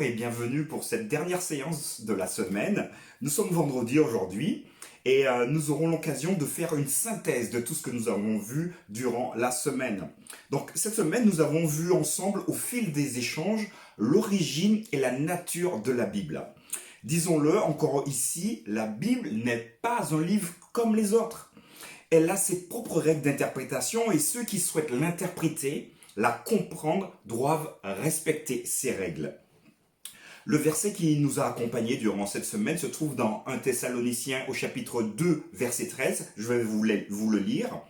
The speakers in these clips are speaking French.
bonjour et bienvenue pour cette dernière séance de la semaine. Nous sommes vendredi aujourd'hui et nous aurons l'occasion de faire une synthèse de tout ce que nous avons vu durant la semaine. Donc cette semaine, nous avons vu ensemble au fil des échanges l'origine et la nature de la Bible. Disons-le encore ici, la Bible n'est pas un livre comme les autres. Elle a ses propres règles d'interprétation et ceux qui souhaitent l'interpréter, la comprendre, doivent respecter ces règles. Le verset qui nous a accompagnés durant cette semaine se trouve dans 1 Thessaloniciens au chapitre 2, verset 13. Je vais vous le lire.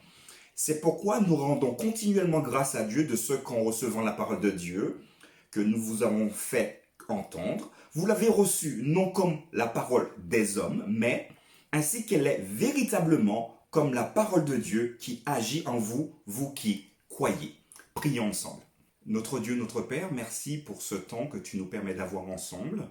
C'est pourquoi nous rendons continuellement grâce à Dieu de ce qu'en recevant la parole de Dieu, que nous vous avons fait entendre, vous l'avez reçue non comme la parole des hommes, mais ainsi qu'elle est véritablement comme la parole de Dieu qui agit en vous, vous qui croyez. Prions ensemble. Notre Dieu, notre Père, merci pour ce temps que tu nous permets d'avoir ensemble.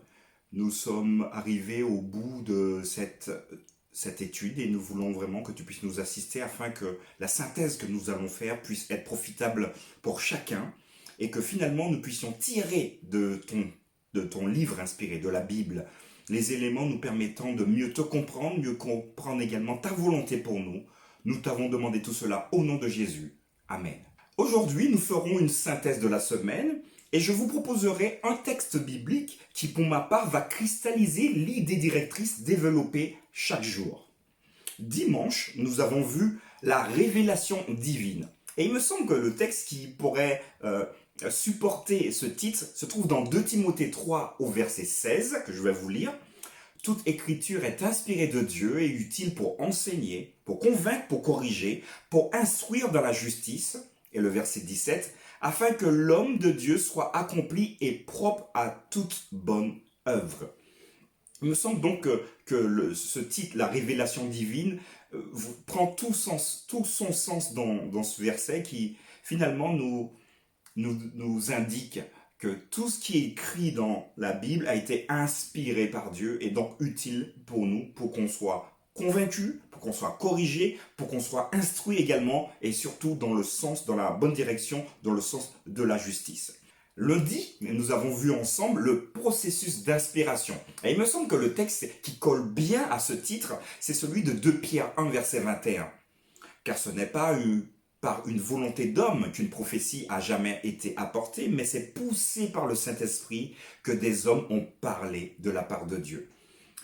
Nous sommes arrivés au bout de cette étude et nous voulons vraiment que tu puisses nous assister afin que la synthèse que nous allons faire puisse être profitable pour chacun et que finalement nous puissions tirer de ton livre inspiré, de la Bible, les éléments nous permettant de mieux te comprendre, mieux comprendre également ta volonté pour nous. Nous t'avons demandé tout cela au nom de Jésus. Amen. Aujourd'hui, nous ferons une synthèse de la semaine et je vous proposerai un texte biblique qui, pour ma part, va cristalliser l'idée directrice développée chaque jour. Dimanche, nous avons vu la révélation divine. Et il me semble que le texte qui pourrait supporter ce titre se trouve dans 2 Timothée 3 au verset 16, que je vais vous lire. Toute écriture est inspirée de Dieu et utile pour enseigner, pour convaincre, pour corriger, pour instruire dans la justice. Et le verset 17, afin que l'homme de Dieu soit accompli et propre à toute bonne œuvre. Il me semble donc que ce titre, la révélation divine, prend tout son sens dans ce verset qui finalement nous indique que tout ce qui est écrit dans la Bible a été inspiré par Dieu et donc utile pour nous, pour qu'on soit convaincu, pour qu'on soit corrigé, pour qu'on soit instruit également et surtout dans le sens, dans la bonne direction, dans le sens de la justice. Lundi, nous avons vu ensemble le processus d'inspiration. Et il me semble que le texte qui colle bien à ce titre, c'est celui de 2 Pierre 1, verset 21. Car ce n'est pas par une volonté d'homme qu'une prophétie a jamais été apportée, mais c'est poussé par le Saint-Esprit que des hommes ont parlé de la part de Dieu.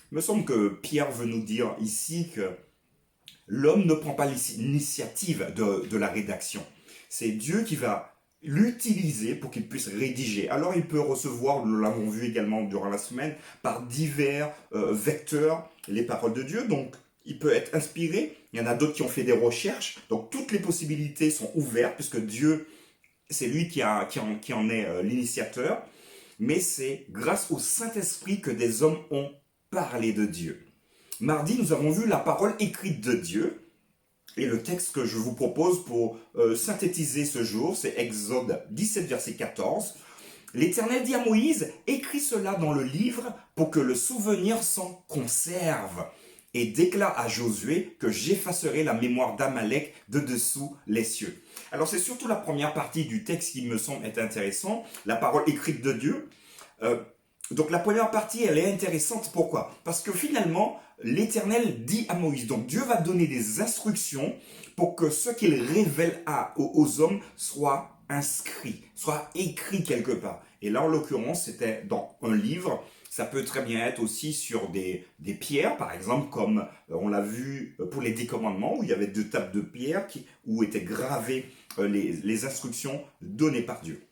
Il me semble que Pierre veut nous dire ici que l'homme ne prend pas l'initiative de la rédaction. C'est Dieu qui va l'utiliser pour qu'il puisse rédiger. Alors il peut recevoir, nous l'avons vu également durant la semaine, par divers vecteurs les paroles de Dieu. Donc il peut être inspiré. Il y en a d'autres qui ont fait des recherches. Donc toutes les possibilités sont ouvertes puisque Dieu, c'est lui qui en est l'initiateur. Mais c'est grâce au Saint-Esprit que des hommes ont parlé de Dieu. Mardi, nous avons vu la parole écrite de Dieu. Et le texte que je vous propose pour synthétiser ce jour, c'est Exode 17, verset 14. L'Éternel dit à Moïse, écris cela dans le livre pour que le souvenir s'en conserve. Et déclare à Josué que j'effacerai la mémoire d'Amalek de dessous les cieux. Alors c'est surtout la première partie du texte qui me semble être intéressant, la parole écrite de Dieu. Donc la première partie, elle est intéressante. Pourquoi? Parce que finalement, l'Éternel dit à Moïse, donc Dieu va donner des instructions pour que ce qu'il révèle aux hommes soit inscrit, soit écrit quelque part. Et là, en l'occurrence, c'était dans un livre. Ça peut très bien être aussi sur des pierres, par exemple, comme on l'a vu pour les 10 commandements, où il y avait 2 tables de pierre où étaient gravées les instructions données par Dieu.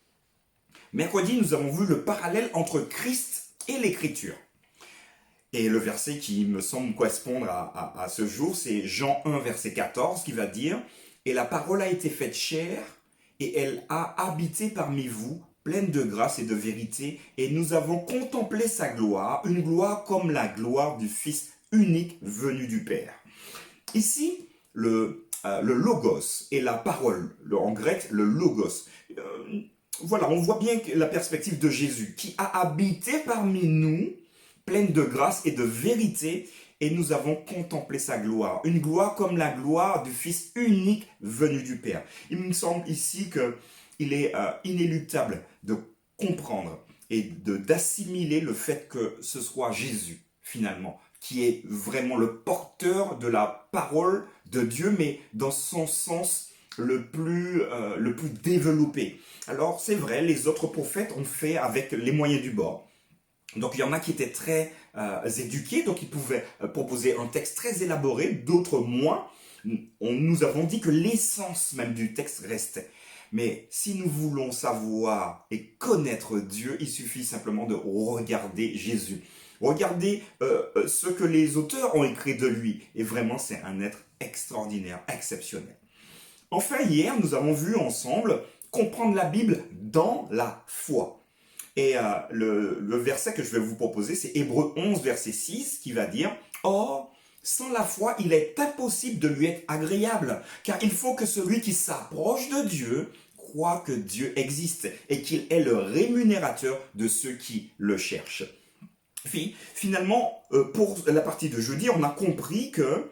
Mercredi, nous avons vu le parallèle entre Christ et l'Écriture. Et le verset qui me semble correspondre à ce jour, c'est Jean 1, verset 14, qui va dire « Et la parole a été faite chair, et elle a habité parmi vous, pleine de grâce et de vérité, et nous avons contemplé sa gloire, une gloire comme la gloire du Fils unique venu du Père. » Ici, le logos et la parole, en grec, le logos. Voilà, on voit bien la perspective de Jésus, qui a habité parmi nous, pleine de grâce et de vérité, et nous avons contemplé sa gloire. Une gloire comme la gloire du Fils unique venu du Père. Il me semble ici qu'il est inéluctable de comprendre et d'assimiler le fait que ce soit Jésus, finalement, qui est vraiment le porteur de la parole de Dieu, mais dans son sens le plus développé. Alors, c'est vrai, les autres prophètes ont fait avec les moyens du bord. Donc, il y en a qui étaient très éduqués, donc ils pouvaient proposer un texte très élaboré, d'autres moins. Nous avons dit que l'essence même du texte restait. Mais si nous voulons savoir et connaître Dieu, il suffit simplement de regarder Jésus. Regardez ce que les auteurs ont écrit de lui. Et vraiment, c'est un être extraordinaire, exceptionnel. Enfin, hier, nous avons vu ensemble comprendre la Bible dans la foi. Et le verset que je vais vous proposer, c'est Hébreux 11, verset 6, qui va dire « Or, sans la foi, il est impossible de lui être agréable, car il faut que celui qui s'approche de Dieu croit que Dieu existe et qu'il est le rémunérateur de ceux qui le cherchent. » Finalement, pour la partie de jeudi, on a compris que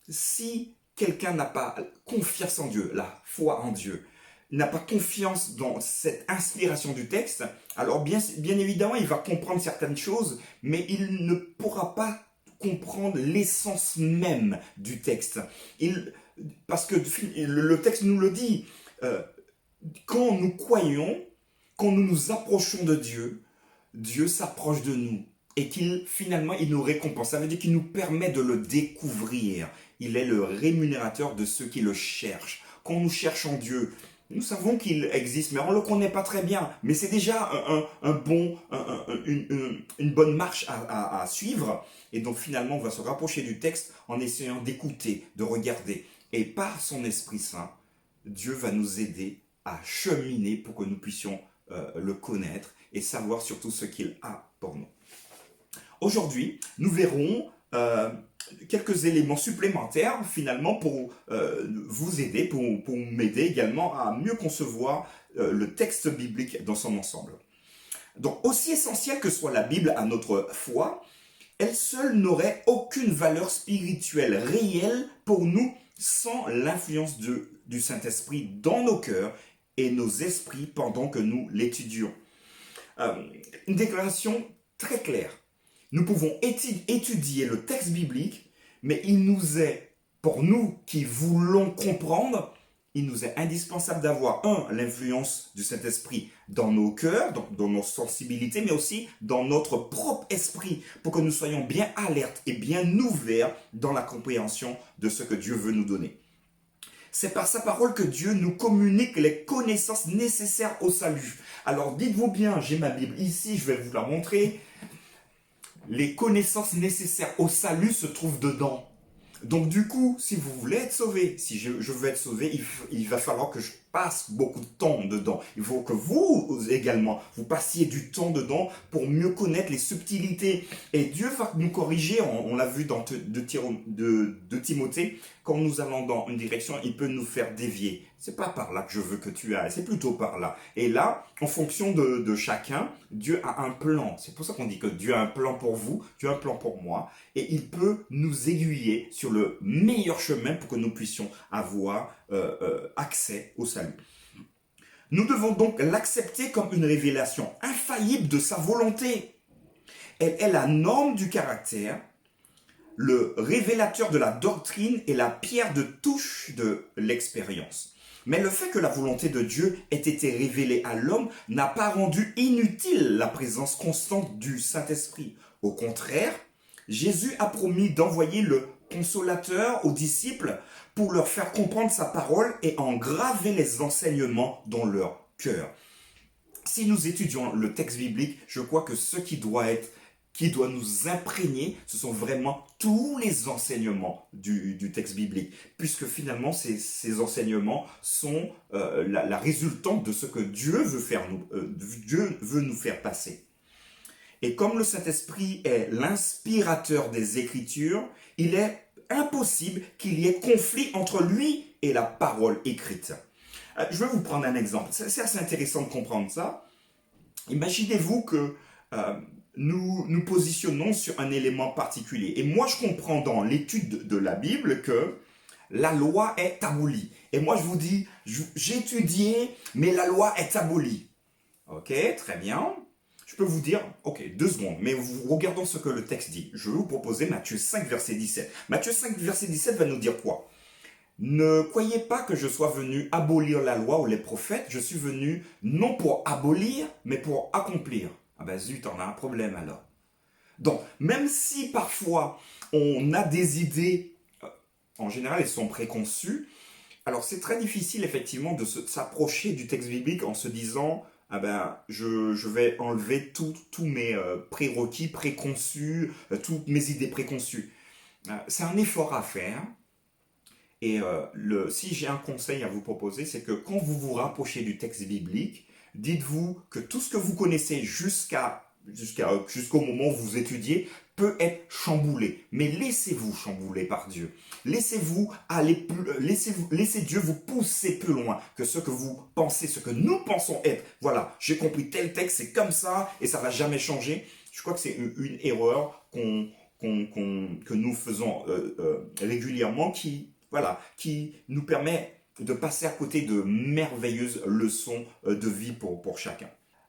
si quelqu'un n'a pas confiance en Dieu, la foi en Dieu, n'a pas confiance dans cette inspiration du texte, alors bien évidemment, il va comprendre certaines choses, mais il ne pourra pas comprendre l'essence même du texte. Parce que le texte nous le dit, quand nous croyons, quand nous nous approchons de Dieu, Dieu s'approche de nous et finalement il nous récompense. Ça veut dire qu'il nous permet de le découvrir. Il est le rémunérateur de ceux qui le cherchent. Quand nous cherchons Dieu, nous savons qu'il existe, mais on ne le connaît pas très bien. Mais c'est déjà une bonne marche à suivre. Et donc finalement, on va se rapprocher du texte en essayant d'écouter, de regarder. Et par son Esprit Saint, Dieu va nous aider à cheminer pour que nous puissions le connaître et savoir surtout ce qu'il a pour nous. Aujourd'hui, nous verrons quelques éléments supplémentaires finalement pour vous aider, pour m'aider également à mieux concevoir le texte biblique dans son ensemble. Donc, aussi essentielle que soit la Bible à notre foi, elle seule n'aurait aucune valeur spirituelle réelle pour nous sans l'influence du Saint-Esprit dans nos cœurs et nos esprits pendant que nous l'étudions. Une déclaration très claire. Nous pouvons étudier le texte biblique, mais il nous est, pour nous qui voulons comprendre, il nous est indispensable d'avoir, l'influence du Saint-Esprit dans nos cœurs, donc dans nos sensibilités, mais aussi dans notre propre esprit, pour que nous soyons bien alertes et bien ouverts dans la compréhension de ce que Dieu veut nous donner. C'est par sa parole que Dieu nous communique les connaissances nécessaires au salut. Alors dites-vous bien, j'ai ma Bible ici, je vais vous la montrer. Les connaissances nécessaires au salut se trouvent dedans. Donc du coup, si vous voulez être sauvé, si je veux être sauvé, il va falloir que je passe beaucoup de temps dedans. Il faut que vous également, vous passiez du temps dedans pour mieux connaître les subtilités. Et Dieu va nous corriger, on l'a vu dans de Timothée, quand nous allons dans une direction, il peut nous faire dévier. C'est pas par là que je veux que tu ailles, c'est plutôt par là. Et là, en fonction de chacun, Dieu a un plan. C'est pour ça qu'on dit que Dieu a un plan pour vous, Dieu a un plan pour moi. Et il peut nous aiguiller sur le meilleur chemin pour que nous puissions avoir accès au salut. Nous devons donc l'accepter comme une révélation infaillible de sa volonté. Elle est la norme du caractère, le révélateur de la doctrine et la pierre de touche de l'expérience. Mais le fait que la volonté de Dieu ait été révélée à l'homme n'a pas rendu inutile la présence constante du Saint-Esprit. Au contraire, Jésus a promis d'envoyer le consolateur aux disciples pour leur faire comprendre sa parole et engraver les enseignements dans leur cœur. Si nous étudions le texte biblique, je crois que ce qui doit nous imprégner, ce sont vraiment tous les enseignements du texte biblique, puisque finalement ces enseignements sont la résultante de ce que Dieu veut nous faire passer. Et comme le Saint-Esprit est l'inspirateur des Écritures, il est impossible qu'il y ait conflit entre lui et la parole écrite. Je vais vous prendre un exemple. C'est assez intéressant de comprendre ça. Imaginez-vous que nous nous positionnons sur un élément particulier. Et moi, je comprends dans l'étude de la Bible que la loi est abolie. Et moi, je vous dis, j'ai étudié, mais la loi est abolie. Ok, très bien. Je peux vous dire, ok, 2 secondes, mais regardons ce que le texte dit. Je vais vous proposer Matthieu 5, verset 17. Matthieu 5, verset 17 va nous dire quoi? Ne croyez pas que je sois venu abolir la loi ou les prophètes, je suis venu non pour abolir, mais pour accomplir. Ah ben zut, on a un problème alors. Donc, même si parfois on a des idées, en général elles sont préconçues, alors c'est très difficile effectivement de s'approcher du texte biblique en se disant, ah ben, je vais enlever tous mes prérequis préconçus, toutes mes idées préconçues. C'est un effort à faire. Et si j'ai un conseil à vous proposer, c'est que quand vous vous rapprochez du texte biblique, dites-vous que tout ce que vous connaissez jusqu'au moment où vous étudiez peut être chamboulé. Mais laissez-vous chambouler par Dieu. Laissez-vous aller laissez Dieu vous pousser plus loin que ce que vous pensez, ce que nous pensons être. Voilà, j'ai compris tel texte, c'est comme ça et ça va jamais changer. Je crois que c'est une erreur que nous faisons régulièrement qui nous permet de passer à côté de merveilleuses leçons de vie pour chacun.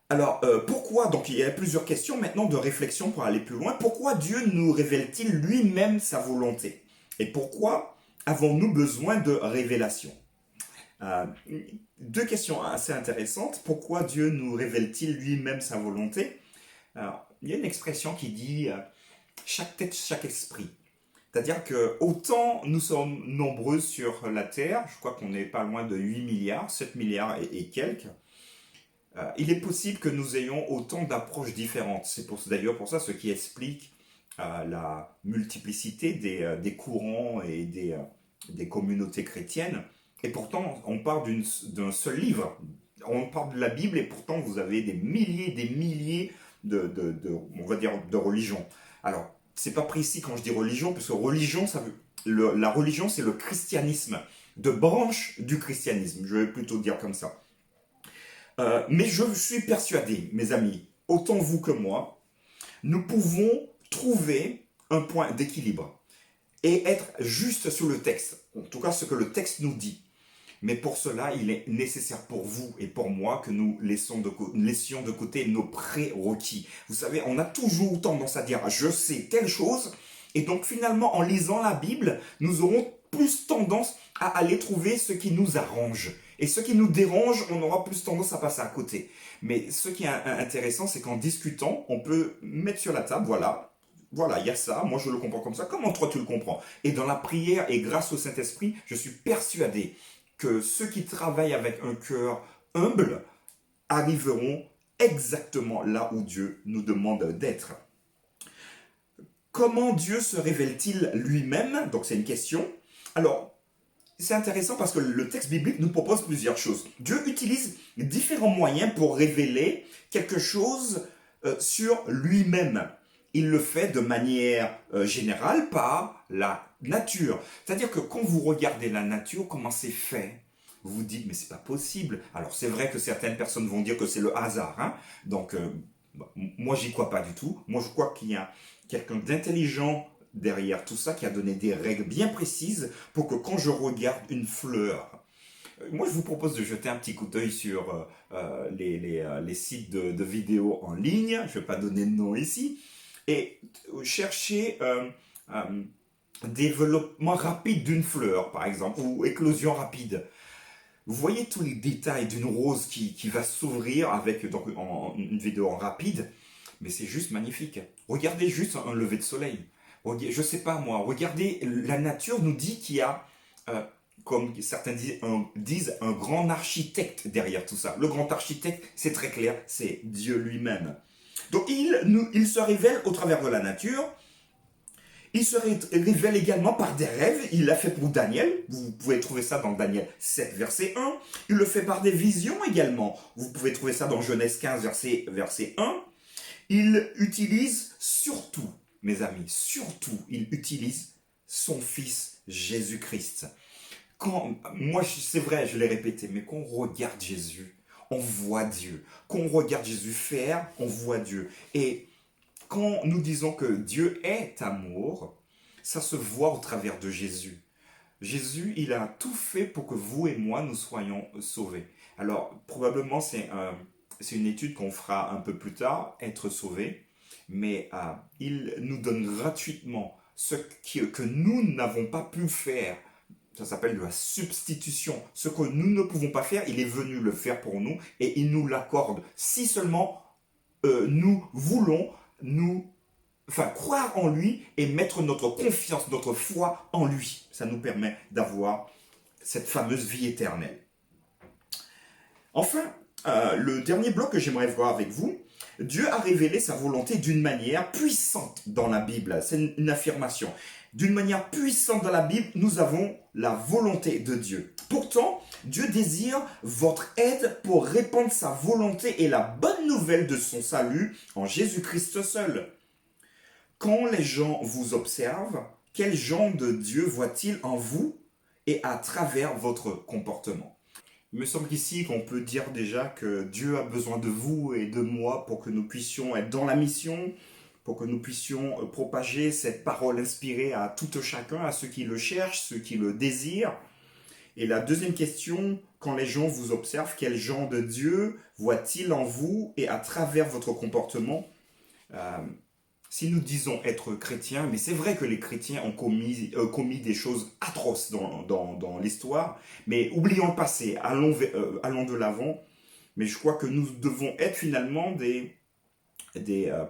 Alors, pourquoi, donc il y a plusieurs questions maintenant de réflexion pour aller plus loin, pourquoi Dieu nous révèle-t-il lui-même sa volonté? Et pourquoi avons-nous besoin de révélation? Euh, 2 questions assez intéressantes. Pourquoi Dieu nous révèle-t-il lui-même sa volonté? Alors, il y a une expression qui dit chaque tête, chaque esprit. C'est-à-dire que autant nous sommes nombreux sur la Terre, je crois qu'on n'est pas loin de 8 milliards, 7 milliards et quelques, il est possible que nous ayons autant d'approches différentes. C'est d'ailleurs pour ça ce qui explique la multiplicité des courants et des communautés chrétiennes. Et pourtant, on part d'un seul livre. On parle de la Bible et pourtant vous avez des milliers on va dire, de religions. Alors, c'est pas précis quand je dis religion, parce que religion, la religion, c'est le christianisme, de branche du christianisme, je vais plutôt dire comme ça. Mais je suis persuadé, mes amis, autant vous que moi, nous pouvons trouver un point d'équilibre et être juste sur le texte, en tout cas ce que le texte nous dit. Mais pour cela, il est nécessaire pour vous et pour moi que nous laissions de côté nos prérequis. Vous savez, on a toujours tendance à dire je sais telle chose, et donc finalement, en lisant la Bible, nous aurons plus tendance à aller trouver ce qui nous arrange. Et ce qui nous dérange, on aura plus tendance à passer à côté. Mais ce qui est intéressant, c'est qu'en discutant, on peut mettre sur la table, voilà, il y a ça, moi je le comprends comme ça, comment toi tu le comprends? Et dans la prière et grâce au Saint-Esprit, je suis persuadé que ceux qui travaillent avec un cœur humble arriveront exactement là où Dieu nous demande d'être. Comment Dieu se révèle-t-il lui-même? Donc c'est une question. Alors, c'est intéressant parce que le texte biblique nous propose plusieurs choses. Dieu utilise différents moyens pour révéler quelque chose sur lui-même. Il le fait de manière générale par la nature. C'est-à-dire que quand vous regardez la nature, comment c'est fait, vous vous dites, mais c'est pas possible. Alors c'est vrai que certaines personnes vont dire que c'est le hasard. Hein. Donc, moi j'y crois pas du tout. Moi je crois qu'il y a quelqu'un d'intelligent derrière tout ça qui a donné des règles bien précises pour que quand je regarde une fleur, moi je vous propose de jeter un petit coup d'œil sur les sites de vidéos en ligne, je ne vais pas donner de nom ici, et chercher développement rapide d'une fleur par exemple, ou éclosion rapide. Vous voyez tous les détails d'une rose qui va s'ouvrir avec donc, une vidéo en rapide, mais c'est juste magnifique. Regardez juste un lever de soleil. Je sais pas moi, regardez, la nature nous dit qu'il y a, comme certains disent, un grand architecte derrière tout ça. Le grand architecte, c'est très clair, c'est Dieu lui-même. Donc il se révèle au travers de la nature. Il se révèle également par des rêves. Il l'a fait pour Daniel. Vous pouvez trouver ça dans Daniel 7, verset 1. Il le fait par des visions également. Vous pouvez trouver ça dans Genèse 15, verset 1. Il utilise surtout, mes amis, surtout, il utilise son Fils Jésus-Christ. Moi, c'est vrai, je l'ai répété, mais quand on regarde Jésus, on voit Dieu. Quand on regarde Jésus faire, on voit Dieu. Et quand nous disons que Dieu est amour, ça se voit au travers de Jésus. Jésus, il a tout fait pour que vous et moi, nous soyons sauvés. Alors, probablement, c'est une étude qu'on fera un peu plus tard, être sauvé, mais il nous donne gratuitement que nous n'avons pas pu faire. Ça s'appelle de la substitution. Ce que nous ne pouvons pas faire, il est venu le faire pour nous et il nous l'accorde. Si seulement nous voulons croire en lui et mettre notre confiance, notre foi en lui. Ça nous permet d'avoir cette fameuse vie éternelle. Enfin, le dernier bloc que j'aimerais voir avec vous, Dieu a révélé sa volonté d'une manière puissante dans la Bible. C'est une affirmation. D'une manière puissante dans la Bible, nous avons la volonté de Dieu. Pourtant, Dieu désire votre aide pour répandre sa volonté et la bonne nouvelle de son salut en Jésus-Christ seul. Quand les gens vous observent, quel genre de Dieu voit-il en vous et à travers votre comportement? Il me semble qu'ici qu'on peut dire déjà que Dieu a besoin de vous et de moi pour que nous puissions être dans la mission, pour que nous puissions propager cette parole inspirée à tout chacun, à ceux qui le cherchent, ceux qui le désirent. Et la deuxième question, quand les gens vous observent, quel genre de Dieu voit-il en vous et à travers votre comportement? Si nous disons être chrétiens, mais c'est vrai que les chrétiens ont commis des choses atroces dans l'histoire, mais oublions le passé, allons de l'avant. Mais je crois que nous devons être finalement des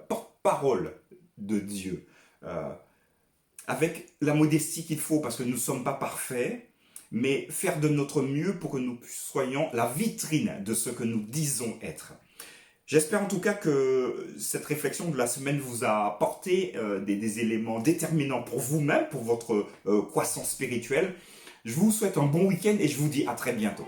porte-parole de Dieu, avec la modestie qu'il faut, parce que nous ne sommes pas parfaits, mais faire de notre mieux pour que nous soyons la vitrine de ce que nous disons être. J'espère en tout cas que cette réflexion de la semaine vous a apporté des éléments déterminants pour vous-même, pour votre croissance spirituelle. Je vous souhaite un bon week-end et je vous dis à très bientôt.